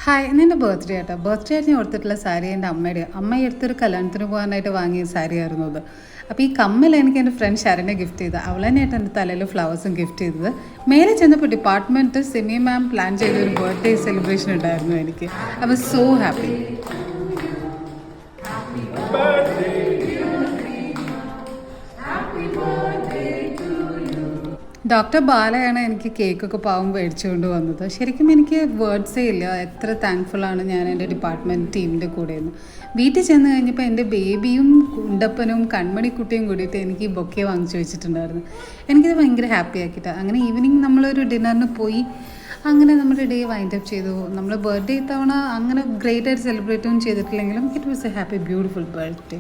Hi, ഇന്നെൻ്റെ birthday ആട്ടോ. Birthday ആയിട്ട് ഞാൻ കൊടുത്തിട്ടുള്ള സാരി എൻ്റെ അമ്മയുടെ അമ്മ എടുത്തൊരു കല്യാണത്തിന് പോകാനായിട്ട് വാങ്ങിയ സാരി ആയിരുന്നു അത്. അപ്പോൾ ഈ കമ്മൽ എനിക്ക് എൻ്റെ ഫ്രണ്ട് ശരണ്യ ഗിഫ്റ്റ് ചെയ്തത്. അവൾ തന്നെയായിട്ട് എൻ്റെ തലയിൽ ഫ്ലവേഴ്സും ഗിഫ്റ്റ് ചെയ്തത്. മേലെ ചെന്നപ്പോൾ ഡിപ്പാർട്ട്മെൻറ്റ് സിമി മാം പ്ലാൻ ചെയ്തൊരു ബർത്ത്ഡേ സെലിബ്രേഷൻ ഉണ്ടായിരുന്നു എനിക്ക്. I was so happy. Doctor ബാലയാണ് എനിക്ക് കേക്കൊക്കെ പാവം മേടിച്ചുകൊണ്ട് വന്നത്. ശരിക്കും എനിക്ക് വേർഡ്സേ ഇല്ല എത്ര താങ്ക്ഫുള്ളാണ് ഞാൻ എൻ്റെ ഡിപ്പാർട്ട്മെൻറ്റ് ടീമിൻ്റെ കൂടെയെന്ന്. വീട്ടിൽ ചെന്ന് കഴിഞ്ഞപ്പോൾ എൻ്റെ ബേബിയും കുണ്ടപ്പനും കൺമണിക്കുട്ടിയും കൂടിയിട്ട് എനിക്ക് ഈ ബൊക്കെ വാങ്ങിച്ചു വെച്ചിട്ടുണ്ടായിരുന്നു. എനിക്കത് ഭയങ്കര ഹാപ്പി ആക്കിയിട്ടാണ്. അങ്ങനെ ഈവനിങ് നമ്മളൊരു ഡിന്നറിന് പോയി. അങ്ങനെ നമ്മുടെ ഡേ വൈൻഡ് അപ്പ് ചെയ്തു. നമ്മൾ ബർത്ത്ഡേ തവണ അങ്ങനെ ഗ്രേറ്റ് ആയിട്ട് സെലിബ്രേറ്റ് ഒന്നും ചെയ്തിട്ടില്ലെങ്കിലും it was a happy beautiful birthday.